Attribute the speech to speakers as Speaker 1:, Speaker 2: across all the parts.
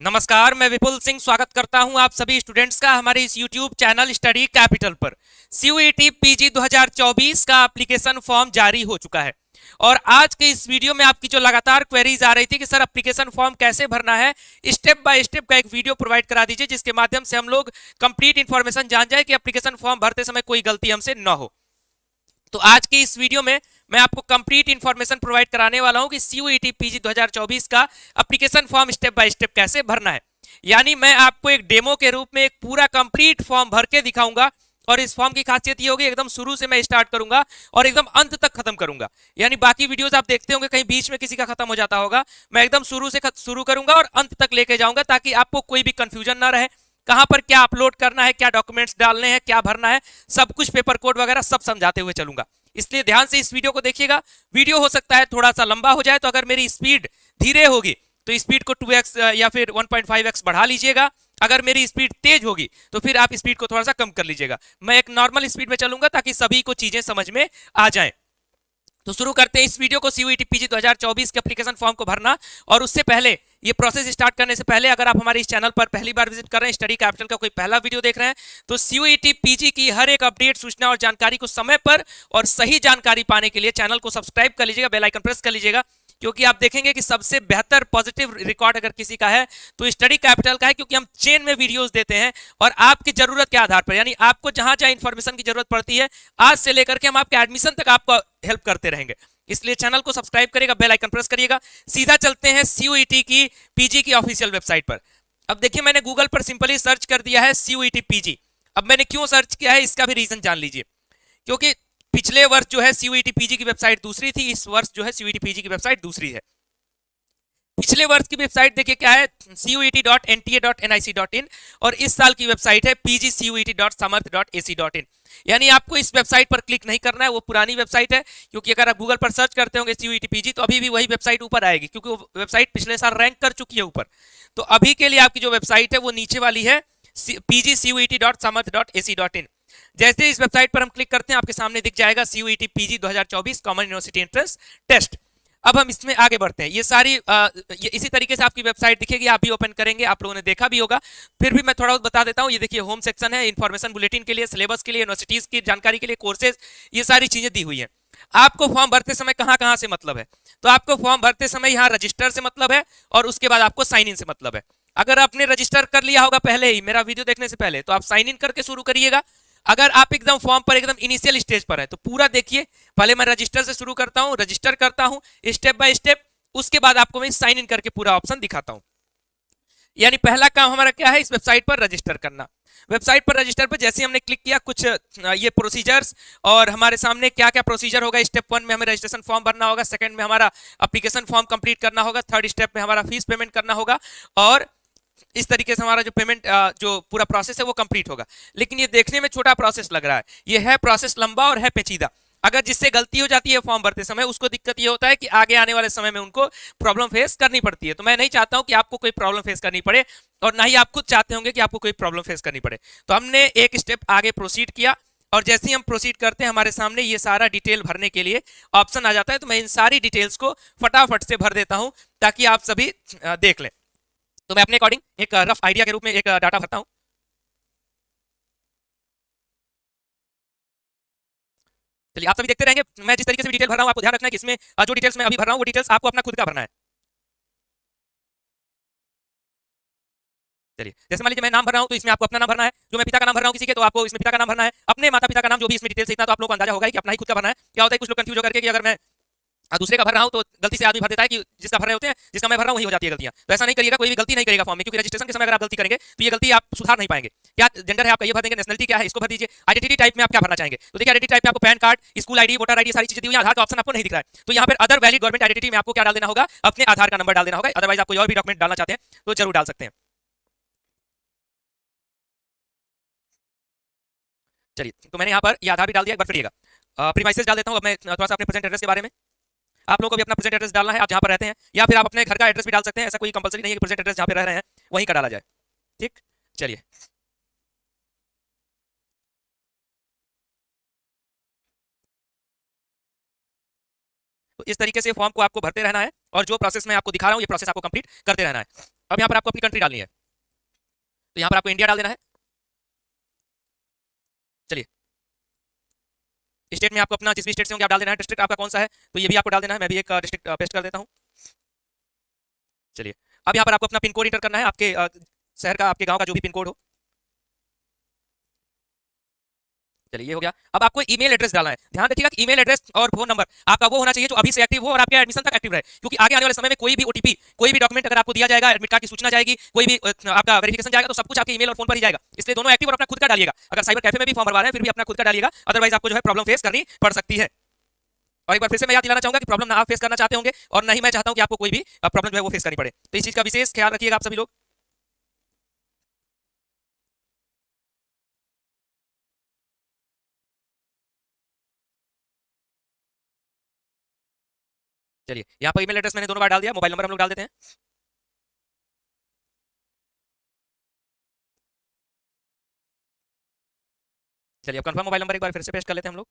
Speaker 1: नमस्कार, मैं विपुल सिंह स्वागत करता हूं आप सभी स्टूडेंट्स का हमारे इस YouTube चैनल स्टडी कैपिटल पर। CUET PG 2024 का एप्लीकेशन फॉर्म जारी हो चुका है और आज के इस वीडियो में आपकी जो लगातार क्वेरीज आ रही थी कि सर एप्लीकेशन फॉर्म कैसे भरना है, स्टेप बाय स्टेप का एक वीडियो प्रोवाइड करा दीजिए जिसके माध्यम से हम लोग कंप्लीट इन्फॉर्मेशन जान जाए कि एप्लीकेशन फॉर्म भरते समय कोई गलती हमसे न हो। तो आज की इस वीडियो में मैं आपको कंप्लीट इंफॉर्मेशन प्रोवाइड कराने वाला हूं कि CUET PG 2024 का application form step by step कैसे भरना है। यानी मैं आपको एक डेमो के रूप में एक पूरा कंप्लीट फॉर्म भर के दिखाऊंगा और इस फॉर्म की खासियत ये होगी एकदम शुरू से मैं स्टार्ट करूंगा और एकदम अंत तक खत्म करूंगा। यानी बाकी वीडियोस आप देखते होंगे कहीं बीच में किसी का खत्म हो जाता होगा, मैं एकदम शुरू से शुरू करूंगा और अंत तक लेके जाऊंगा ताकि आपको कोई भी कंफ्यूजन ना रहे। कहां पर क्या अपलोड करना है, क्या डॉक्यूमेंट्स डालने हैं, क्या भरना है, सब कुछ पेपर कोड वगैरह सब समझाते हुए चलूंगा। इसलिए ध्यान से इस वीडियो को देखिएगा। वीडियो हो सकता है थोड़ा सा लंबा हो जाए, तो अगर मेरी स्पीड धीरे होगी तो स्पीड को 2x या फिर 1.5x बढ़ा लीजिएगा। अगर मेरी स्पीड तेज होगी तो फिर आप स्पीड को थोड़ा सा कम कर लीजिएगा। मैं एक नॉर्मल स्पीड में चलूंगा ताकि सभी को चीजें समझ में आ जाएं। तो शुरू करते हैं इस वीडियो को। CUET PG 2024 के एप्लीकेशन फॉर्म को भरना। और उससे पहले ये प्रोसेस स्टार्ट करने से पहले अगर आप हमारे इस चैनल पर पहली बार विजिट कर रहे हैं, स्टडी कैपिटल का कोई पहला वीडियो देख रहे हैं, तो CUET PG की हर एक अपडेट, सूचना और जानकारी को समय पर और सही जानकारी पाने के लिए चैनल को सब्सक्राइब कर लीजिएगा, बेल आइकन प्रेस कर लीजिएगा। क्योंकि आप देखेंगे कि सबसे बेहतर पॉजिटिव रिकॉर्ड अगर किसी का है तो स्टडी कैपिटल का है, क्योंकि हम चेन में वीडियोस देते हैं और आपकी जरूरत के आधार पर, यानी आपको जहां जहां इंफॉर्मेशन की जरूरत पड़ती है, आज से लेकर के हम आपके एडमिशन तक आपको हेल्प करते रहेंगे। इसलिए चैनल को सब्सक्राइब करिएगा, बेल आइकन प्रेस करिएगा। सीधा चलते हैं CUET की PG की ऑफिशियल वेबसाइट पर। अब देखिए, मैंने गूगल पर सिंपली सर्च कर दिया है CUET PG। अब मैंने क्यों सर्च किया है इसका भी रीजन जान लीजिए। क्योंकि पिछले वर्ष जो है CUET PG की वेबसाइट दूसरी थी, इस वर्ष जो है CUET PG की वेबसाइट दूसरी है। पिछले वर्ष की वेबसाइट देखिए क्या है, cuet.nta.nic.in, और इस साल की वेबसाइट है pgcuet.samarth.ac.in। यानी आपको इस वेबसाइट पर क्लिक नहीं करना है, वो पुरानी वेबसाइट है। क्योंकि अगर आप गूगल पर सर्च करते होंगे CUET PG तो अभी भी वही वेबसाइट ऊपर आएगी, क्योंकि वो वेबसाइट पिछले साल रैंक कर चुकी है ऊपर। तो अभी के लिए आपकी जो वेबसाइट है वो नीचे वाली है, pgcuet.samarth.ac.in। जैसे इस वेबसाइट पर हम क्लिक करते हैं, आपके सामने दिख जाएगा CUET PG 2024 common university entrance test. अब हम इसमें आगे बढ़ते हैं। ये सारी इसी तरीके से आपकी वेबसाइट दिखेगी, आप भी ओपन करेंगे, आप लोगों ने देखा भी होगा। फिर भी मैं थोड़ा बहुत बता देता हूँ। ये देखिए, होम सेक्शन है, इन्फॉर्मेशन बुलेटिन के लिए, सिलेबस के लिए, यूनिवर्सिटीज की जानकारी के लिए, कोर्सेज, ये सारी चीजें दी हुई हैं। आपको फॉर्म भरते समय कहां कहां से मतलब है, तो आपको फॉर्म भरते समय यहाँ रजिस्टर से मतलब है और उसके बाद आपको साइन इन से मतलब है। अगर आपने रजिस्टर कर लिया होगा पहले ही मेरा वीडियो देखने से पहले, तो आप साइन इन करके शुरू करिएगा। अगर आप एकदम फॉर्म पर एकदम इनिशियल स्टेज पर है तो पूरा देखिए। पहले मैं रजिस्टर से शुरू करता हूं, रजिस्टर करता हूं स्टेप बाय स्टेप। उसके बाद आपको मैं साइन इन करके पूरा ऑप्शन दिखाता हूं। यानी पहला काम हमारा क्या है, इस वेबसाइट पर रजिस्टर करना। वेबसाइट पर रजिस्टर पर जैसे हमने क्लिक किया, कुछ ये प्रोसीजर्स और हमारे सामने क्या क्या प्रोसीजर होगा। स्टेप 1 में हमें रजिस्ट्रेशन फॉर्म भरना होगा, सेकंड में हमारा एप्लीकेशन फॉर्म कंप्लीट करना होगा, थर्ड स्टेप में हमारा फीस पेमेंट करना होगा, और इस तरीके से हमारा जो पेमेंट जो पूरा प्रोसेस है वो कंप्लीट होगा। लेकिन ये देखने में छोटा प्रोसेस लग रहा है, ये है प्रोसेस लंबा और है पेचीदा। अगर जिससे गलती हो जाती है फॉर्म भरते समय, उसको दिक्कत ये होता है कि आगे आने वाले समय में उनको प्रॉब्लम फेस करनी पड़ती है। तो मैं नहीं चाहता हूं कि आपको कोई प्रॉब्लम फेस करनी पड़े, और ना ही आप खुद चाहते होंगे कि आपको कोई प्रॉब्लम फेस करनी पड़े। तो हमने एक स्टेप आगे प्रोसीड किया, और जैसे ही हम प्रोसीड करते हैं हमारे सामने ये सारा डिटेल भरने के लिए ऑप्शन आ जाता है। तो मैं इन सारी डिटेल्स को फटाफट से भर देता हूं ताकि आप सभी देख लें। तो मैं अपने अकॉर्डिंग एक रफ आइडिया के रूप में एक डाटा भरता हूं। चलिए, आप सभी देखते रहेंगे। मैं जिस तरीके से डिटेल भर रहा हूं, आपको ध्यान रखना है कि इसमें जो डिटेल्स मैं अभी भर रहा हूं वो डिटेल्स आपको अपना खुद का भरना है। चलिए, जैसे मान लीजिए मैं नाम भर रहा हूं तो इसमें आपको अपना नाम भरना है। जो मैं पिता का नाम भर रहा हूं किसी के, तो आपको इसमें पिता का नाम भरना है। अपने माता पिता का नाम जो भी इसमें डिटेल्स, इतना तो आप लोगों को अंदाजा होगा कि अपना ही खुद का भरना है। क्या होता है, कुछ लोग कंफ्यूज होकर के कि अगर मैं दूसरे का भर रहा हूं तो गलती से आदमी भर देता है कि जिसका भर रहे होते हैं, जिसका मैं भर रहा हूं वही हो जाती है गलतियां। तो ऐसा नहीं करिएगा, कोई भी गलती नहीं करेगा फॉर्म में, क्योंकि रजिस्ट्रेशन के समय अगर आप गलती करेंगे तो ये गलती आप सुधार नहीं पाएंगे। क्या जेंडर है आपका, ये भर देंगे। नेशनलिटी क्या है, इसको भर दीजिए। आइडेंटिटी टाइप में आप क्या भरना चाहेंगे, तो देखिए आइडेंटिटी टाइप में आपको pan card, school ID, voter ID, सारी चीजें दी हुई हैं। आधार का ऑप्शन आपको नहीं दिख रहा है, तो यहाँ पर अदर वैलिड गवर्नमेंट आइडेंटिटी में आपको क्या डाल देना होगा, अपने आधार का नंबर डाल देना होगा। अदरवाइज आप कोई और भी डॉक्यूमेंट डालना चाहते हैं तो जरूर डाल सकते हैं। चलिए, तो मैंने यहाँ पर ये आधार भी डाल दिया। एक बार फिर प्रीमाइसेस डाल देता हूँ। अब मैं थोड़ा सा अपने प्रेजेंट एड्रेस के बारे में, आप लोगों को भी अपना प्रेजेंट एड्रेस डालना है, आप जहां पर रहते हैं, या फिर आप अपने घर का एड्रेस भी डाल सकते हैं। ऐसा कोई कंपलसरी नहीं है कि प्रेजेंट एड्रेस जहां पे रह रहे हैं वहीं का डाला जाए। ठीक, चलिए। तो इस तरीके से फॉर्म को आपको भरते रहना है। और जो प्रोसेस मैं आपको दिखा रहा हूँ ये प्रोसेस आपको कंप्लीट करते रहना है। अब यहाँ पर आपको अपनी कंट्री डालनी है, तो यहाँ पर आपको इंडिया डाल देना है। चलिए, स्टेट में आपको अपना जिस भी स्टेट से होंगे आप डाल देना है। डिस्ट्रिक्ट आपका कौन सा है तो ये भी आपको डाल देना है। मैं भी एक डिस्ट्रिक्ट पेस्ट कर देता हूँ। चलिए, अब यहाँ पर आपको अपना पिन कोड इंटर करना है, आपके शहर का, आपके गांव का जो भी पिन कोड हो। चलिए, ये हो गया। अब आपको ईमेल एड्रेस डालना है। ध्यान रखिएगा कि ईमेल एड्रेस और फोन नंबर आपका वो होना चाहिए जो अभी से एक्टिव हो और आपके एडमिशन तक एक्टिव रहे, क्योंकि आगे आने वाले समय में कोई भी ओटीपी, कोई भी डॉक्यूमेंट अगर आपको दिया जाएगा, एडमिट कार्ड की सूचना जाएगी, कोई भी आपका वेरिफिकेशन जाएगा, तो सब कुछ आपके ईमेल और फोन पर ही जाएगा। इसलिए दोनों एक्टिव और अपना खुद का डालिएगा। अगर साइबर कैफे में भी फॉर्म भरवा रहे हैं फिर भी अपना खुद का डालिएगा, अदरवाइज आपको जो है प्रॉब्लम फेस करनी पड़ सकती है। और एक बार फिर से मैं याद दिलाना चाहूंगा कि प्रॉब्लम ना आप फेस करना चाहते होंगे और ना ही मैं चाहता हूं कि आपको कोई भी प्रॉब्लम जो है वो फेस करनी पड़े, तो इस चीज का विशेष ख्याल रखिएगा आप सभी लोग। चलिए, यहाँ पर ईमेल एड्रेस मैंने दोनों बार डाल दिया, मोबाइल नंबर हम लोग डाल देते हैं। चलिए, अब कंफर्म मोबाइल नंबर एक बार फिर से पेस्ट कर लेते हैं हम लोग।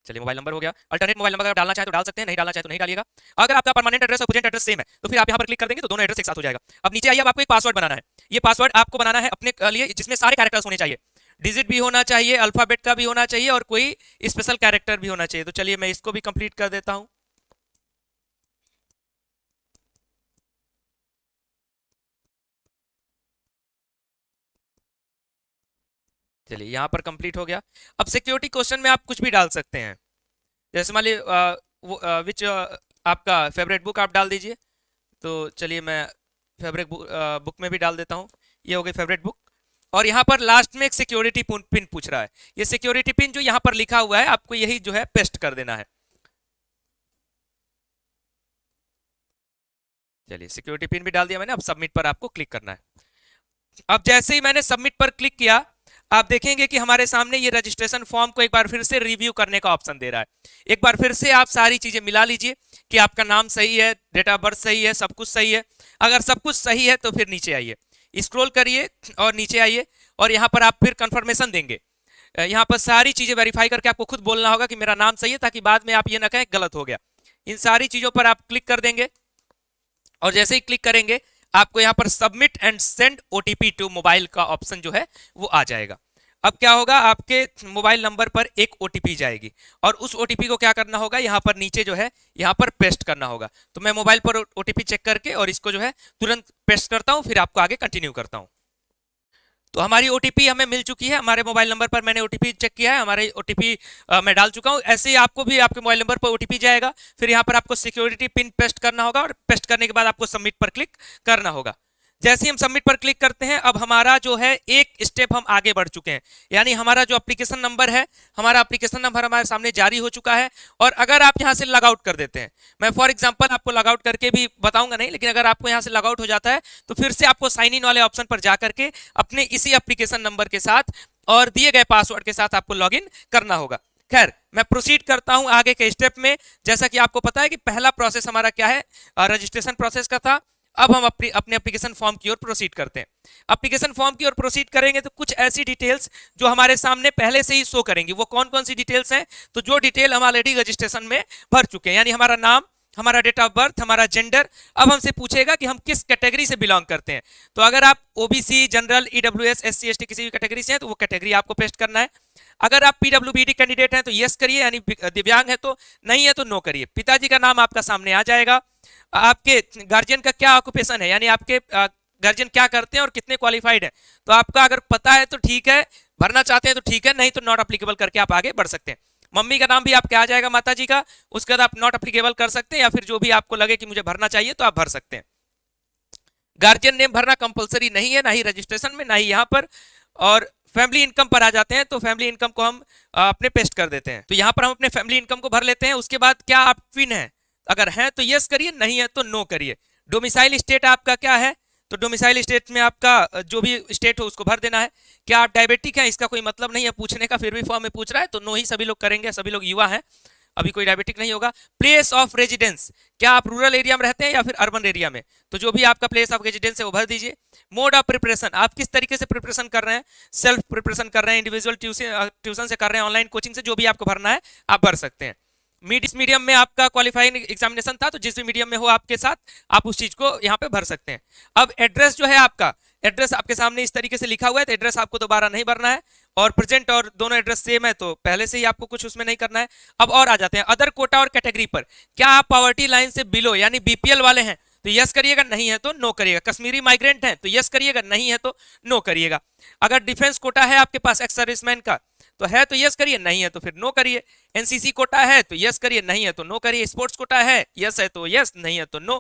Speaker 1: चलिए, मोबाइल नंबर हो गया। अल्टरनेट मोबाइल नंबर अगर डालना चाहे तो डाल सकते हैं, नहीं डालना चाहे तो नहीं डालिएगा। अगर आपका परमानेंट एड्रेस और प्रेजेंट एड्रेस सेम है तो फिर आप यहाँ पर क्लिक कर देंगे तो दोनों एड्रेस एक साथ हो जाएगा। अब नीचे आइए, अब आपको एक पासवर्ड बनाना है। ये पासवर्ड आपको बनाना है अपने लिए, जिसमें सारे कैरेक्टर्स होने चाहिए, डिजिट भी होना चाहिए, अल्फाबेट का भी होना चाहिए और कोई स्पेशल कैरेक्टर भी होना चाहिए। तो चलिए मैं इसको भी कंप्लीट कर देता हूँ। चलिए, यहाँ पर कंप्लीट हो गया। अब सिक्योरिटी क्वेश्चन में आप कुछ भी डाल सकते हैं, जैसे मान लीजिए विच आपका फेवरेट बुक आप डाल दीजिए। तो चलिए मैं फेवरेट बुक में भी डाल देता हूँ। ये हो गई फेवरेट बुक। और यहाँ पर लास्ट में एक सिक्योरिटी पिन पूछ रहा है। ये सिक्योरिटी पिन जो यहाँ पर लिखा हुआ है आपको यही जो है पेस्ट कर देना है। चलिए, सिक्योरिटी पिन भी डाल दिया मैंने। अब सबमिट पर आपको क्लिक करना है। अब जैसे ही मैंने सबमिट पर क्लिक किया आप देखेंगे कि हमारे सामने ये रजिस्ट्रेशन फॉर्म को एक बार फिर से रिव्यू करने का ऑप्शन दे रहा है। एक बार फिर से आप सारी चीजें मिला लीजिए कि आपका नाम सही है, डेट ऑफ बर्थ सही है, सब कुछ सही है। अगर सब कुछ सही है तो फिर नीचे आइए, स्क्रॉल करिए और नीचे आइए और यहाँ पर आप फिर कंफर्मेशन देंगे। यहाँ पर सारी चीजें वेरीफाई करके आपको खुद बोलना होगा कि मेरा नाम सही है, ताकि बाद में आप ये ना कहें गलत हो गया। इन सारी चीजों पर आप क्लिक कर देंगे और जैसे ही क्लिक करेंगे आपको यहाँ पर submit and send OTP to mobile का ऑप्शन जो है वो आ जाएगा। अब क्या होगा, आपके मोबाइल नंबर पर एक ओटीपी जाएगी और उस ओटीपी को क्या करना होगा, यहाँ पर नीचे जो है यहाँ पर पेस्ट करना होगा। तो मैं मोबाइल पर ओटीपी चेक करके और इसको जो है तुरंत पेस्ट करता हूँ, फिर आपको आगे कंटिन्यू करता हूँ। तो हमारी ओटीपी हमें मिल चुकी है। हमारे मोबाइल नंबर पर मैंने ओटीपी चेक किया है, हमारे ओटीपी मैं डाल चुका हूँ। ऐसे ही आपको भी आपके मोबाइल नंबर पर ओटीपी जाएगा, फिर यहाँ पर आपको सिक्योरिटी पिन पेस्ट करना होगा और पेस्ट करने के बाद आपको सबमिट पर क्लिक करना होगा। जैसे ही हम सबमिट पर क्लिक करते हैं अब हमारा जो है एक स्टेप हम आगे बढ़ चुके हैं, यानी हमारा जो एप्लीकेशन नंबर है, हमारा एप्लीकेशन नंबर हमारे सामने जारी हो चुका है। और अगर आप यहाँ से लॉग आउट कर देते हैं, मैं फॉर एग्जांपल आपको लॉग आउट करके भी बताऊंगा नहीं, लेकिन अगर आपको यहाँ से लॉग आउट हो जाता है तो फिर से आपको साइन इन वाले ऑप्शन पर जाकर के अपने इसी एप्लीकेशन नंबर के साथ और दिए गए पासवर्ड के साथ आपको लॉग इन करना होगा। खैर, मैं प्रोसीड करता हूं आगे के स्टेप में। जैसा कि आपको पता है कि पहला प्रोसेस हमारा क्या है, रजिस्ट्रेशन प्रोसेस का था। अब हम अपने एप्लीकेशन फॉर्म की ओर प्रोसीड करते हैं। एप्लीकेशन फॉर्म की ओर प्रोसीड करेंगे तो कुछ ऐसी डिटेल्स जो हमारे सामने पहले से ही शो करेंगी। वो कौन कौन सी डिटेल्स हैं, तो जो डिटेल हम ऑलरेडी रजिस्ट्रेशन में भर चुके हैं, यानी हमारा नाम, हमारा डेट ऑफ बर्थ, हमारा जेंडर। अब हमसे पूछेगा कि हम किस कैटेगरी से बिलोंग करते हैं। तो अगर आप OBC, general, EWS, SC, ST किसी भी कैटेगरी से हैं तो वो कैटेगरी आपको पेस्ट करना है। अगर आप पीडब्ल्यूबीडी कैंडिडेट हैं तो यस करिए, यानी दिव्यांग है तो, नहीं है तो नो करिए। पिताजी का नाम आपका सामने आ जाएगा। आपके गार्जियन का क्या ऑक्यूपेशन है, यानी आपके गार्जियन क्या करते हैं और कितने क्वालिफाइड है। तो आपका अगर पता है तो ठीक है, भरना चाहते हैं तो ठीक है, नहीं तो नॉट अप्लीकेबल करके आप आगे बढ़ सकते हैं। मम्मी का नाम भी आपके आ जाएगा, माता जी का, उसके बाद आप नॉट अप्लीकेबल कर सकते हैं या फिर जो भी आपको लगे कि मुझे भरना चाहिए तो आप भर सकते हैं। गार्जियन नेम भरना कंपलसरी नहीं है, ना ही रजिस्ट्रेशन में, ना ही यहाँ पर। और फैमिली इनकम पर आ जाते हैं तो फैमिली इनकम को हम अपने पेस्ट कर देते हैं। तो यहाँ पर हम अपने फैमिली इनकम को भर लेते हैं। उसके बाद क्या आप ट्विन है, अगर हैं तो यस करिए, नहीं है तो नो करिए। डोमिसाइल स्टेट आपका क्या है, तो डोमिसाइल स्टेट में आपका जो भी स्टेट हो उसको भर देना है। क्या आप डायबिटिक हैं, इसका कोई मतलब नहीं है पूछने का, फिर भी फॉर्म में पूछ रहा है तो नो ही सभी लोग करेंगे, सभी लोग युवा हैं, अभी कोई डायबिटिक नहीं होगा। प्लेस ऑफ रेजिडेंस, क्या आप रूरल एरिया में रहते हैं या फिर अर्बन एरिया में, तो जो भी आपका प्लेस ऑफ रेजिडेंस है वो भर दीजिए। मोड ऑफ प्रिपरेशन, आप किस तरीके से प्रिपरेशन कर रहे हैं, सेल्फ प्रिपरेशन कर रहे हैं, इंडिविजुअल ट्यूशन से कर रहे हैं, ऑनलाइन कोचिंग से, जो भी आपको भरना है आप भर सकते हैं। मीडियम में आपका क्वालिफाइंग एग्जामिनेशन था, तो जिस भी मीडियम में हो आपके साथ आप उस चीज को यहाँ पे भर सकते हैं। अब एड्रेस जो है आपका, एड्रेस आपके सामने इस तरीके से लिखा हुआ है, तो एड्रेस आपको दोबारा नहीं भरना है, और प्रेजेंट और दोनों एड्रेस सेम है तो पहले से ही आपको कुछ उसमें नहीं करना है। अब और आ जाते हैं अदर कोटा और कैटेगरी पर। क्या आप पॉवर्टी लाइन से बिलो यानी बीपीएल वाले हैं तो यस करिएगा, नहीं है तो नो करिएगा। कश्मीरी माइग्रेंट हैं तो यस करिएगा, नहीं है तो नो करिएगा। अगर डिफेंस कोटा है आपके पास एक्स सर्विसमैन का तो है तो यस करिए, नहीं है तो फिर नो करिए। एनसीसी कोटा है तो यस करिए, नहीं है तो नो करिए। स्पोर्ट्स कोटा है, यस है तो यस, नहीं है तो नो।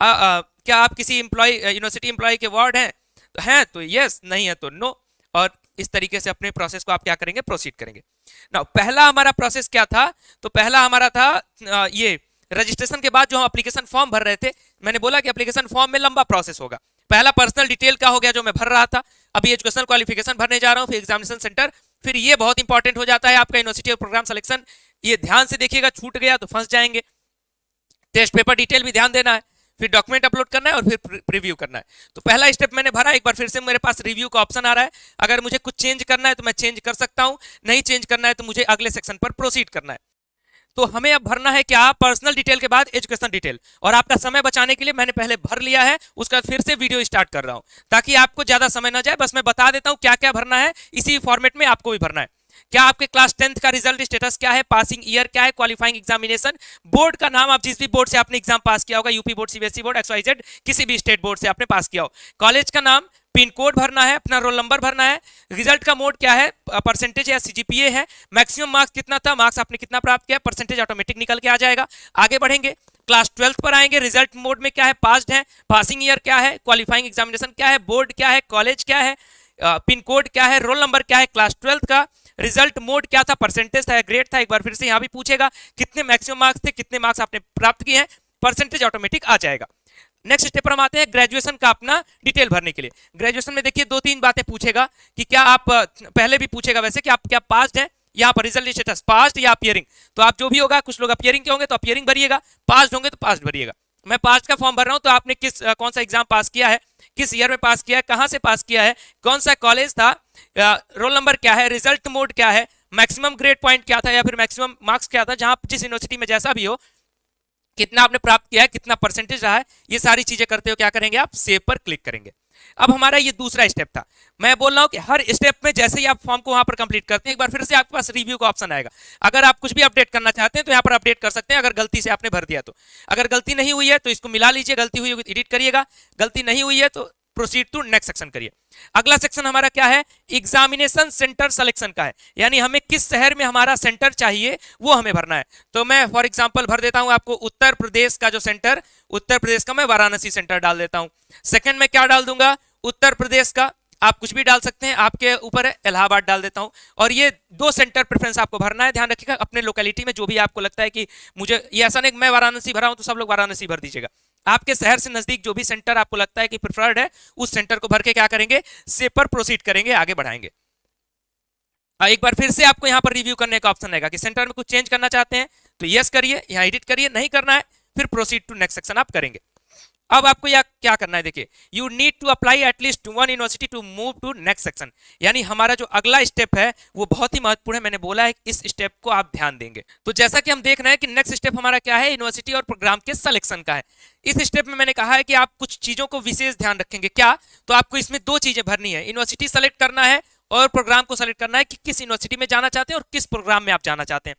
Speaker 1: क्या आप किसी एम्प्लॉय यूनिवर्सिटी एम्प्लॉय के वार्ड हैं तो है तो यस, नहीं है तो नो। और इस तरीके से अपने प्रोसेस को आप क्या करेंगे, प्रोसीड करेंगे ना। पहला हमारा प्रोसेस क्या था, तो पहला हमारा था ये रजिस्ट्रेशन के बाद जो हम एप्लीकेशन फॉर्म भर रहे थे, मैंने बोला कि एप्लीकेशन फॉर्म में लंबा प्रोसेस होगा। पहला पर्सनल डिटेल का हो गया जो मैं भर रहा था, अभी एजुकेशनल क्वालिफिकेशन भरने जा रहा हूं, फिर एग्जामिनेशन सेंटर, फिर ये बहुत इंपॉर्टेंट हो जाता है आपका यूनिवर्सिटी और प्रोग्राम सिलेक्शन। ये ध्यान से देखिएगा, छूट गया तो फंस जाएंगे। टेस्ट पेपर डिटेल भी ध्यान देना है, फिर डॉक्यूमेंट अपलोड करना है और फिर रिव्यू करना है। तो पहला स्टेप मैंने भरा, एक बार फिर से मेरे पास रिव्यू का ऑप्शन आ रहा है। अगर मुझे कुछ चेंज करना है तो मैं चेंज कर सकता हूं, नहीं चेंज करना है तो मुझे अगले सेक्शन पर प्रोसीड करना है। तो हमें अब भरना है क्या, पर्सनल डिटेल के बाद एजुकेशन डिटेल। और आपका समय बचाने के लिए मैंने पहले भर लिया है, उसका फिर से वीडियो स्टार्ट कर रहा हूं ताकि आपको ज्यादा समय ना जाए। बस मैं बता देता हूं क्या क्या भरना है, इसी फॉर्मेट में आपको भी भरना है। क्या आपके क्लास 10th का रिजल्ट स्टेटस क्या है, पासिंग ईयर क्या है, क्वालिफाइंग एग्जामिनेशन, बोर्ड का नाम, आप जिस भी बोर्ड से आपने एग्जाम पास किया होगा, UP board, CBSE board, XYZ, किसी भी स्टेट बोर्ड से आपने पास किया हो, कॉलेज का नाम, पिन कोड भरना है, अपना रोल नंबर भरना है, रिजल्ट का मोड क्या है, परसेंटेज या सीजीपीए है, मैक्सिमम मार्क्स कितना था, मार्क्स आपने कितना प्राप्त किया, परसेंटेज ऑटोमेटिक निकल के आ जाएगा। आगे बढ़ेंगे, क्लास 12th पर आएंगे, रिजल्ट मोड में क्या है, पास्ड है, पासिंग ईयर क्या है, क्वालिफाइंग एग्जामिनेशन क्या है, बोर्ड क्या है, कॉलेज क्या है, पिन कोड क्या है, रोल नंबर क्या है, क्लास 12th का रिजल्ट मोड क्या था, परसेंटेज था, ग्रेड था। एक बार फिर से यहाँ भी पूछेगा कितने मैक्सिमम मार्क्स थे, कितने मार्क्स आपने प्राप्त किए हैं, परसेंटेज ऑटोमेटिक आ जाएगा। नेक्स्ट स्टेप पर हम आते हैं ग्रेजुएशन का अपना डिटेल भरने के लिए। ग्रेजुएशन में देखिए 2-3 बातें पूछेगा कि क्या आप, पहले भी पूछेगा वैसे कि आप क्या पास्ड हैं, यहाँ पर रिजल्ट स्टेटस पास्ड या अपियरिंग, तो आप जो भी होगा, कुछ लोग अपियरिंग के होंगे तो अपियरिंग भरिएगा, पास्ड होंगे तो पास्ड भरिएगा। मैं पास्ट का फॉर्म भर रहा हूं तो आपने कौन सा एग्जाम पास किया है, किस ईयर में पास किया है, कहां से पास किया है, कौन सा कॉलेज था, रोल नंबर क्या है, रिजल्ट मोड क्या है, मैक्सिमम ग्रेड पॉइंट क्या था या फिर मैक्सिमम मार्क्स क्या था, जहां जिस यूनिवर्सिटी में जैसा भी हो, कितना आपने प्राप्त किया है, कितना परसेंटेज रहा है, ये सारी चीजें करते हो क्या करेंगे आप, सेव पर क्लिक करेंगे। अब हमारा ये दूसरा स्टेप था। मैं बोल रहा हूं कि हर स्टेप में जैसे ही आप फॉर्म को वहां पर कंप्लीट करते हैं, एक बार फिर से आपके पास रिव्यू का ऑप्शन आएगा। अगर आप कुछ भी अपडेट करना चाहते हैं तो यहाँ पर अपडेट कर सकते हैं, अगर गलती से आपने भर दिया तो। अगर गलती नहीं हुई है तो इसको मिला लीजिए, गलती हुई होगी तो एडिट करिएगा, गलती नहीं हुई है तो प्रोसीड टू नेक्स्ट सेक्शन करिए। अगला सेक्शन हमारा क्या है, एग्जामिनेशन सेंटर सिलेक्शन का है, यानी हमें किस शहर में हमारा सेंटर चाहिए वो हमें भरना है। तो मैं फॉर एग्जांपल भर देता हूं आपको उत्तर प्रदेश का जो सेंटर, उत्तर प्रदेश का मैं वाराणसी सेंटर डाल देता हूं। सेकंड में क्या डाल दूंगा, उत्तर प्रदेश का, आप कुछ भी डाल सकते हैं, आपके ऊपर है, इलाहाबाद डाल देता हूं। और ये 2 सेंटर प्रेफरेंस आपको भरना है, ध्यान रखिएगा अपने लोकेलिटी में जो भी आपको लगता है कि मुझे, ये ऐसा नहीं मैं वाराणसी भरा हूं तो सब लोग वाराणसी भर दीजिएगा। आपके शहर से नजदीक जो भी सेंटर आपको लगता है कि प्रेफर्ड है, उस सेंटर को भर के क्या करेंगे, सेव पर प्रोसीड करेंगे, आगे बढ़ाएंगे। एक बार फिर से आपको यहाँ पर रिव्यू करने का ऑप्शन आएगा कि सेंटर में कुछ चेंज करना चाहते हैं तो यस करिए, यहाँ एडिट करिए, नहीं करना है फिर प्रोसीड टू नेक्स्ट सेक्शन आप करेंगे। अब आपको यह क्या करना है, देखिए, you need to apply at least 1 university to move to next section, यानी हमारा जो अगला स्टेप है वो बहुत ही महत्वपूर्ण है। मैंने बोला है इस स्टेप को आप ध्यान देंगे। तो जैसा कि हम देख रहे हैं कि नेक्स्ट स्टेप हमारा क्या है, यूनिवर्सिटी और प्रोग्राम के सिलेक्शन का है। इस स्टेप में मैंने कहा है कि आप कुछ चीजों को विशेष ध्यान रखेंगे। क्या, तो आपको इसमें 2 चीजें भरनी है, यूनिवर्सिटी सेलेक्ट करना है और प्रोग्राम को सेलेक्ट करना है कि किस यूनिवर्सिटी में जाना चाहते हैं और किस प्रोग्राम में आप जाना चाहते हैं।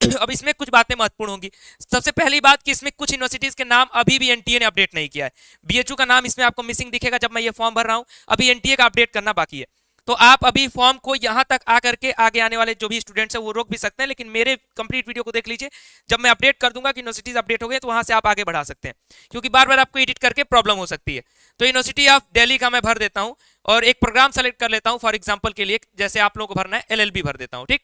Speaker 1: अब इसमें कुछ बातें महत्वपूर्ण होंगी। सबसे पहली बात कि इसमें कुछ यूनिवर्सिटीज के नाम अभी भी एनटीए ने अपडेट नहीं किया है। बीएचयू का नाम इसमें आपको मिसिंग दिखेगा जब मैं ये फॉर्म भर रहा हूं, अभी एनटीए का अपडेट करना बाकी है। तो आप अभी फॉर्म को यहां तक आकर के आगे आने वाले जो भी स्टूडेंट्स हैं वो रोक भी सकते हैं, लेकिन मेरे कंप्लीट वीडियो को देख लीजिए, जब मैं अपडेट कर दूंगा कि यूनिवर्सिटीज अपडेट हो गए तो वहां से आप आगे बढ़ा सकते हैं, क्योंकि बार बार आपको एडिट करके प्रॉब्लम हो सकती है। तो यूनिवर्सिटी ऑफ दिल्ली का मैं भर देता हूं और एक प्रोग्राम सेलेक्ट कर लेता हूं, फॉर एग्जाम्पल के लिए जैसे आप लोगों को भरना है LLB भर देता हूं, ठीक।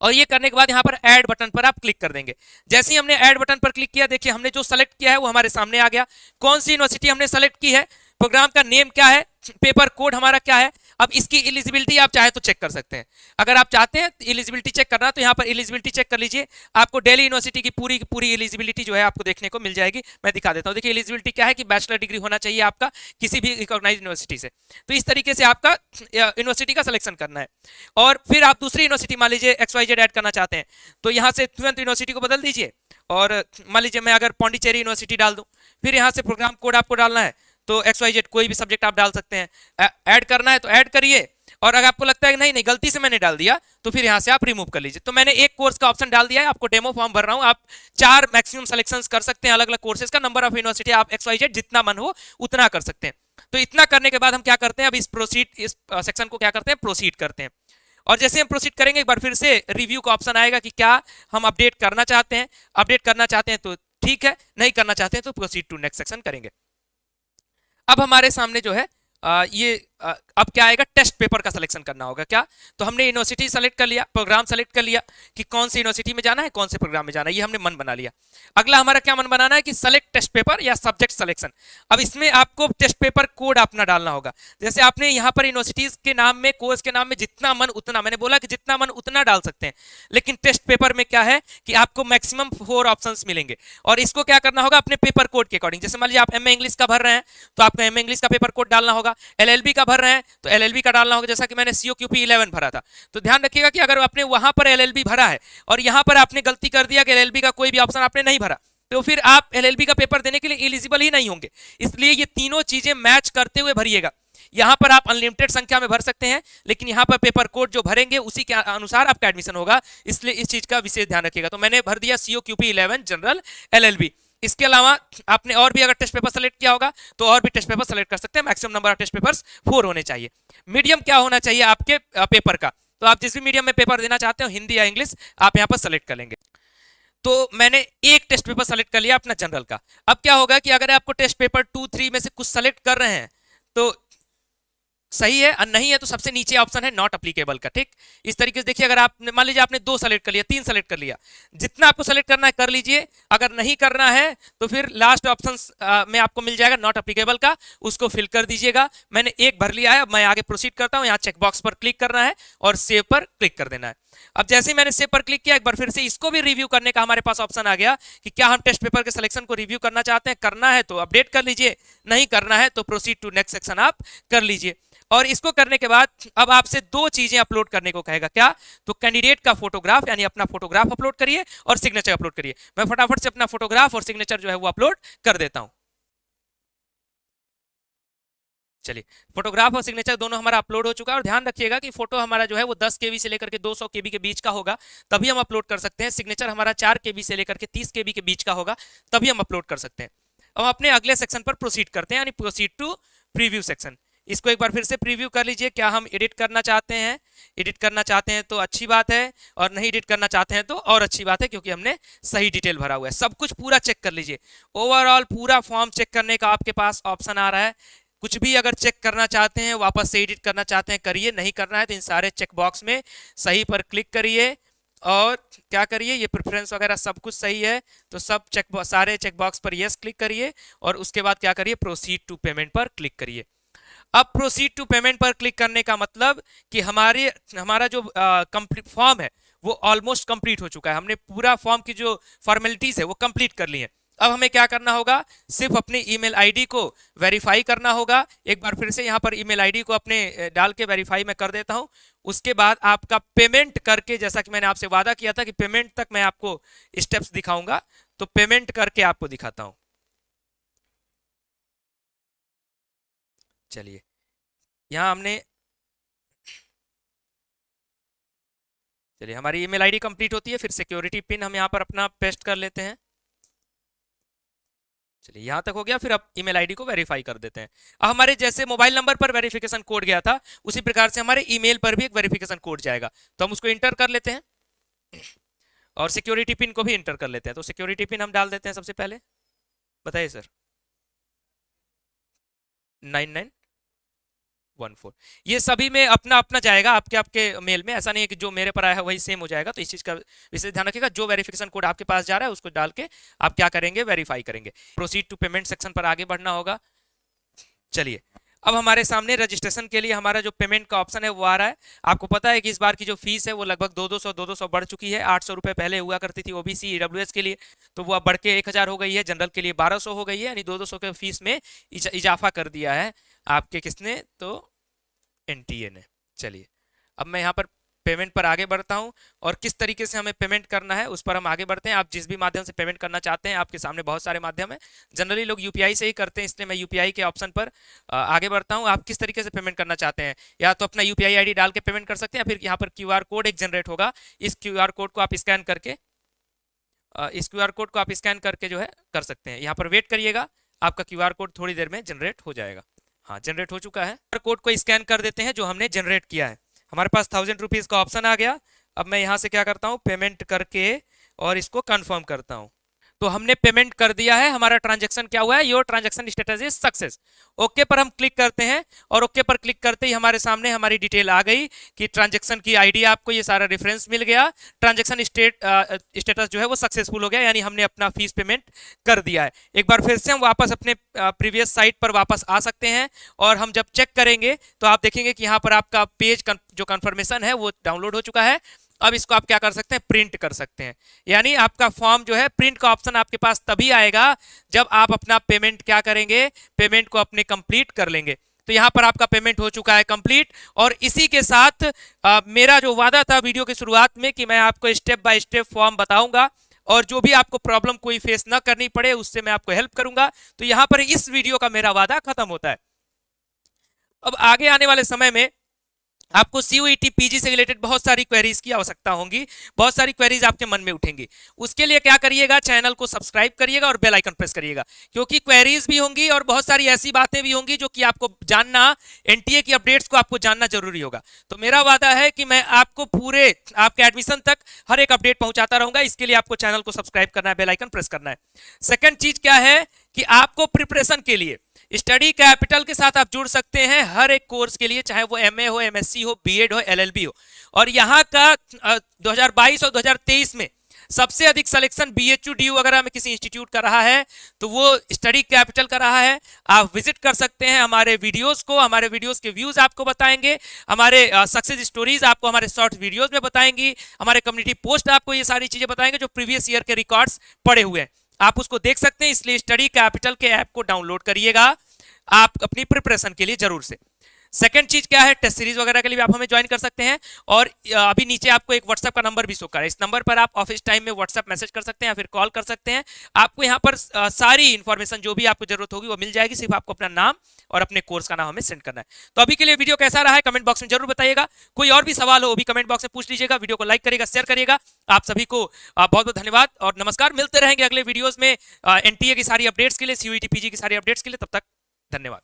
Speaker 1: और ये करने के बाद यहाँ पर ऐड बटन पर आप क्लिक कर देंगे। जैसे ही हमने ऐड बटन पर क्लिक किया, देखिए हमने जो सेलेक्ट किया है वो हमारे सामने आ गया। कौन सी यूनिवर्सिटी हमने सेलेक्ट की है, प्रोग्राम का नेम क्या है, पेपर कोड हमारा क्या है। अब इसकी एलिजिबिलिटी आप चाहे तो चेक कर सकते हैं। अगर आप चाहते हैं एलिजिबिलिटी चेक करना तो यहाँ पर एलिजिबिलिटी चेक कर लीजिए, आपको दिल्ली यूनिवर्सिटी की पूरी पूरी एलिजिबिलिटी जो है आपको देखने को मिल जाएगी। मैं दिखा देता हूँ। देखिए एलिजिबिलिटी क्या है कि बैचलर डिग्री होना चाहिए आपका किसी भी रिकॉग्नाइज्ड यूनिवर्सिटी से। तो इस तरीके से आपका यूनिवर्सिटी का सिलेक्शन करना है। और फिर आप दूसरी यूनिवर्सिटी मान लीजिए XYZ ऐड करना चाहते हैं तो यहाँ से तुरंत यूनिवर्सिटी को बदल दीजिए और मान लीजिए मैं अगर पौंडीचेरी यूनिवर्सिटी डाल दूं, फिर यहाँ से प्रोग्राम कोड आपको डालना है तो XYZ कोई भी सब्जेक्ट आप डाल सकते हैं। ऐड करना है तो ऐड करिए, और अगर आपको लगता है कि नहीं नहीं गलती से मैंने डाल दिया तो फिर यहाँ से आप रिमूव कर लीजिए। तो मैंने एक कोर्स का ऑप्शन डाल दिया है, आपको डेमो फॉर्म भर रहा हूँ। आप 4 मैक्सिमम सिलेक्शंस कर सकते हैं अलग अलग कोर्सेज का। नंबर ऑफ यूनिवर्सिटी आप XYZ जितना मन हो उतना कर सकते हैं। तो इतना करने के बाद हम क्या करते हैं, अब इस सेक्शन को क्या करते हैं, प्रोसीड करते हैं। और जैसे हम प्रोसीड करेंगे एक बार फिर से रिव्यू का ऑप्शन आएगा कि क्या हम अपडेट करना चाहते हैं। अपडेट करना चाहते हैं तो ठीक है, नहीं करना चाहते हैं तो प्रोसीड टू नेक्स्ट सेक्शन करेंगे। अब हमारे सामने जो है अब क्या आएगा, टेस्ट पेपर का सिलेक्शन करना होगा। क्या, तो हमने यूनिवर्सिटी सेलेक्ट कर लिया, प्रोग्राम सेलेक्ट कर लिया कि कौन सी यूनिवर्सिटी में जाना है, कौन से प्रोग्राम में जाना है, ये हमने मन बना लिया। अगला हमारा क्या मन बनाना है कि सेलेक्ट टेस्ट पेपर या सब्जेक्ट सिलेक्शन। अब इसमें आपको टेस्ट पेपर कोड अपना डालना होगा। जैसे आपने यहाँ पर यूनिवर्सिटीज के नाम में, कोर्स के नाम में जितना मन उतना, मैंने बोला कि जितना मन उतना डाल सकते हैं, लेकिन टेस्ट पेपर में क्या है कि आपको मैक्सिमम 4 ऑप्शंस मिलेंगे और इसको क्या करना होगा अपने पेपर कोड के अकॉर्डिंग। जैसे मान लीजिए आप MA इंग्लिश का भर रहे हैं तो आपको MA इंग्लिश का पेपर कोड डालना होगा। LLB का भर रहे हैं तो LLB का डालना होगा, जैसा कि मैंने COQP 11 भरा था। तो ध्यान रखिएगा कि अगर आपने वहां पर LLB भरा है और यहां पर आपने गलती कर दिया कि LLB का कोई भी ऑप्शन आपने नहीं भरा, तो फिर आप LLB का पेपर देने के लिए एलिजिबल ही नहीं होंगे। इसलिए ये तीनों चीजें मैच करते हुए भरिएगा। यहां पर आप अनलिमिटेड संख्या में भर सकते हैं, लेकिन यहां पर पेपर कोड जो भरेंगे उसी के अनुसार आपका एडमिशन होगा, इसलिए इस चीज का विशेष ध्यान रखिएगा। तो मैंने भर दिया COQP 11 जनरल LLB। इसके अलावा आपने और भी अगर टेस्ट पेपर सेलेक्ट किया होगा तो और भी टेस्ट पेपर सेलेक्ट कर सकते हैं। Maximum number of test papers 4 होने चाहिए। मीडियम क्या होना चाहिए आपके पेपर का, तो आप जिस भी मीडियम में पेपर देना चाहते हो, हिंदी या इंग्लिश, आप यहाँ पर सेलेक्ट कर लेंगे। तो मैंने एक टेस्ट पेपर सेलेक्ट कर लिया अपना जनरल का। अब क्या होगा कि अगर आपको टेस्ट पेपर 2, 3 में से कुछ सेलेक्ट कर रहे हैं तो सही है, और नहीं है तो सबसे नीचे ऑप्शन है नॉट अप्लीकेबल का। ठीक, इस तरीके से देखिए, अगर आप मान लीजिए आपने 2 सेलेक्ट कर लिया, 3 सेलेक्ट कर लिया, जितना आपको सेलेक्ट करना है कर लीजिए। अगर नहीं करना है तो फिर लास्ट ऑप्शन में आपको मिल जाएगा नॉट अप्लीकेबल का, उसको फिल कर दीजिएगा। मैंने एक भर लिया है, अब मैं आगे प्रोसीड करता हूं। यहाँ चेकबॉक्स पर क्लिक करना है और सेव पर क्लिक कर देना है। अब जैसे ही मैंने सेव पर क्लिक किया, एक बार फिर से इसको भी रिव्यू करने का हमारे पास ऑप्शन आ गया कि क्या हम टेस्ट पेपर के सिलेक्शन को रिव्यू करना चाहते हैं। करना है तो अपडेट कर लीजिए, नहीं करना है तो प्रोसीड टू नेक्स्ट सेक्शन आप कर लीजिए। और इसको करने के बाद अब आपसे 2 चीजें अपलोड करने को कहेगा। क्या, तो कैंडिडेट का फोटोग्राफ यानी अपना फोटोग्राफ अपलोड करिए और सिग्नेचर अपलोड करिए। मैं फटाफट से अपना फोटोग्राफ और सिग्नेचर जो है वो अपलोड कर देता हूं। चलिए, फोटोग्राफ और सिग्नेचर दोनों हमारा अपलोड हो चुका है। और ध्यान रखिएगा कि फोटो हमारा जो है वो 10 KB से लेकर के 200 KB के बीच का होगा, तभी हम अपलोड कर सकते हैं। सिग्नेचर हमारा 4 KB से लेकर के 30 KB के बीच का होगा, तभी हम अपलोड कर सकते हैं। अब अपने अगले सेक्शन पर प्रोसीड करते हैं, यानी प्रोसीड टू प्रीव्यू सेक्शन। इसको एक बार फिर से प्रीव्यू कर लीजिए। क्या हम एडिट करना चाहते हैं? एडिट करना चाहते हैं तो अच्छी बात है, और नहीं एडिट करना चाहते हैं तो और अच्छी बात है, क्योंकि हमने सही डिटेल भरा हुआ है। सब कुछ पूरा चेक कर लीजिए। ओवरऑल पूरा फॉर्म चेक करने का आपके पास ऑप्शन आ रहा है। कुछ भी अगर चेक करना चाहते हैं, वापस से एडिट करना चाहते हैं, करिए। नहीं करना है तो इन सारे चेक बॉक्स में सही पर क्लिक करिए और क्या करिए, ये प्रेफरेंस वगैरह सब कुछ सही है तो सब सारे चेक बॉक्स पर यस क्लिक करिए और उसके बाद क्या करिए, प्रोसीड टू पेमेंट पर क्लिक करिए। अब प्रोसीड टू पेमेंट पर क्लिक करने का मतलब कि हमारा जो फॉर्म है वो ऑलमोस्ट कंप्लीट हो चुका है। हमने पूरा फॉर्म की जो फॉर्मेलिटीज है वो कंप्लीट कर ली है। अब हमें क्या करना होगा, सिर्फ अपनी ईमेल आईडी को वेरीफाई करना होगा। एक बार फिर से यहाँ पर ईमेल आईडी को अपने डाल के वेरीफाई मैं कर देता हूँ। उसके बाद आपका पेमेंट करके, जैसा कि मैंने आपसे वादा किया था कि पेमेंट तक मैं आपको स्टेप्स दिखाऊंगा, तो पेमेंट करके आपको दिखाता हूँ। चलिए, यहाँ हमने, चलिए हमारी ईमेल आईडी कंप्लीट होती है, फिर सिक्योरिटी पिन हम यहाँ पर अपना पेस्ट कर लेते हैं। चलिए, यहाँ तक हो गया। फिर अब ईमेल आईडी को वेरीफाई कर देते हैं। अब हमारे जैसे मोबाइल नंबर पर वेरिफिकेशन कोड गया था, उसी प्रकार से हमारे ईमेल पर भी एक वेरिफिकेशन कोड जाएगा, तो हम उसको इंटर कर लेते हैं और सिक्योरिटी पिन को भी इंटर कर लेते हैं। तो सिक्योरिटी पिन हम डाल देते हैं सबसे पहले। बताइए सर। 9914। ये सभी में अपना अपना जाएगा, आपके आपके मेल में। ऐसा नहीं है कि जो मेरे पर आया है वही सेम हो जाएगा। तो इस चीज का विशेष ध्यान रखिएगा। जो वेरिफिकेशन कोड आपके पास जा रहा है उसको डाल के आप क्या करेंगे, वेरीफाई करेंगे। प्रोसीड टू पेमेंट सेक्शन पर आगे बढ़ना होगा। चलिए, अब हमारे सामने रजिस्ट्रेशन के लिए हमारा जो पेमेंट का ऑप्शन है वो आ रहा है। आपको पता है कि इस बार की जो फीस है वो लगभग 200 बढ़ चुकी है। 800 रुपये पहले हुआ करती थी ओबीसी ईडब्ल्यूएस के लिए, तो वो अब बढ़ के 1000 हो गई है। जनरल के लिए 1200 हो गई है, यानी 200 के फीस में इजाफा कर दिया है आपके किसने, तो एनटीए ने। चलिए अब मैं यहाँ पर पेमेंट पर आगे बढ़ता हूँ और किस तरीके से हमें पेमेंट करना है उस पर हम आगे बढ़ते हैं। आप जिस भी माध्यम से पेमेंट करना चाहते हैं, आपके सामने बहुत सारे माध्यम है। जनरली लोग यूपीआई से ही करते हैं, इसलिए मैं यूपीआई के ऑप्शन पर आगे बढ़ता हूँ। आप किस तरीके से पेमेंट करना चाहते हैं, या तो अपना यूपीआई आईडी डाल के पेमेंट कर सकते हैं, या फिर यहाँ पर क्यूआर कोड एक जनरेट होगा। इस क्यूआर कोड को आप स्कैन करके जो है कर सकते हैं। यहाँ पर वेट करिएगा, आपका क्यूआर कोड थोड़ी देर में जनरेट हो जाएगा। हाँ, जनरेट हो चुका है। कोड को स्कैन कर देते हैं जो हमने जनरेट किया है। हमारे पास 1000 रुपीज़ का ऑप्शन आ गया। अब मैं यहाँ से क्या करता हूँ, पेमेंट करके और इसको कंफर्म करता हूँ। तो हमने पेमेंट कर दिया है। हमारा ट्रांजैक्शन क्या हुआ है, your transaction status is success. Okay पर हम क्लिक करते हैं और ओके पर क्लिक करते ही हमारे सामने हमारी डिटेल आ गई कि ट्रांजैक्शन की आईडी, आपको ये सारा रेफरेंस मिल गया। ट्रांजैक्शन स्टेटस जो है वो सक्सेसफुल हो गया, यानी हमने अपना फीस पेमेंट कर दिया है। एक बार फिर से हम वापस अपने प्रीवियस साइट पर वापस आ सकते हैं और हम जब चेक करेंगे तो आप देखेंगे कि यहाँ पर आपका पेज जो कंफर्मेशन है वो डाउनलोड हो चुका है। अब इसको आप क्या कर सकते हैं, प्रिंट कर सकते हैं। यानी आपका फॉर्म जो है, प्रिंट का ऑप्शन आपके पास तभी आएगा जब आप अपना पेमेंट क्या करेंगे, पेमेंट को अपने कंप्लीट कर लेंगे। तो यहाँ पर आपका पेमेंट हो चुका है कंप्लीट। और इसी के साथ मेरा जो वादा था वीडियो की शुरुआत में कि मैं आपको स्टेप बाय स्टेप फॉर्म बताऊंगा और जो भी आपको प्रॉब्लम कोई फेस ना करनी पड़े उससे मैं आपको हेल्प करूंगा, तो यहाँ पर इस वीडियो का मेरा वादा खत्म होता है। अब आगे आने वाले समय में आपको सीयूईटी पीजी से रिलेटेड बहुत सारी क्वेरीज की आवश्यकता होगी, बहुत सारी क्वेरीज आपके मन में उठेंगी। उसके लिए क्या करिएगा, चैनल को सब्सक्राइब करिएगा और बेल आइकन प्रेस करिएगा, क्योंकि क्वेरीज भी होंगी और बहुत सारी ऐसी बातें भी होंगी जो कि आपको जानना, एनटीए की अपडेट्स को आपको जानना जरूरी होगा। तो मेरा वादा है कि मैं आपको पूरे आपके एडमिशन तक हर एक अपडेट पहुंचाता रहूंगा। इसके लिए आपको चैनल को सब्सक्राइब करना है, बेल आइकन प्रेस करना है। सेकेंड चीज क्या है कि आपको प्रिपरेशन के लिए स्टडी कैपिटल के साथ आप जुड़ सकते हैं हर एक कोर्स के लिए, चाहे वो एमए हो, एमएससी हो, बीएड हो, एलएलबी हो। और यहाँ का 2022 और 2023 में सबसे अधिक सिलेक्शन बीएचयू डीयू वगैरह में किसी इंस्टीट्यूट का रहा है तो वो स्टडी कैपिटल का रहा है। आप विजिट कर सकते हैं हमारे वीडियोस को, हमारे वीडियोस के व्यूज आपको बताएंगे, हमारे सक्सेस स्टोरीज आपको हमारे शॉर्ट वीडियोस में बताएंगी, हमारे कम्युनिटी पोस्ट आपको ये सारी चीजें बताएंगे जो प्रीवियस ईयर के रिकॉर्ड्स पड़े हुए हैं, आप उसको देख सकते हैं। इसलिए स्टडी कैपिटल के ऐप को डाउनलोड करिएगा आप अपनी प्रिपरेशन के लिए जरूर से। सेकंड चीज क्या है, टेस्ट सीरीज वगैरह के लिए भी आप हमें ज्वाइन कर सकते हैं। और अभी नीचे आपको एक व्हाट्सएप का नंबर भी शो कर रहा है, इस नंबर पर आप ऑफिस टाइम में व्हाट्सएप मैसेज कर सकते हैं या फिर कॉल कर सकते हैं। आपको यहाँ पर सारी इंफॉर्मेशन जो भी आपको जरूरत होगी वो मिल जाएगी, सिर्फ आपको अपना नाम और अपने कोर्स का नाम हमें सेंड करना है। तो अभी के लिए वीडियो कैसा रहा है कमेंट बॉक्स में जरूर बताइएगा। कोई और भी सवाल हो वो भी कमेंट बॉक्स में पूछ लीजिएगा। वीडियो को लाइक करिएगा, शेयर करिएगा। आप सभी को बहुत बहुत धन्यवाद और नमस्कार। मिलते रहेंगे अगले वीडियोज में एनटीए की सारी अपडेट्स के लिए, सीयूईटी पीजी की सारी अपडेट्स के लिए। तब तक धन्यवाद।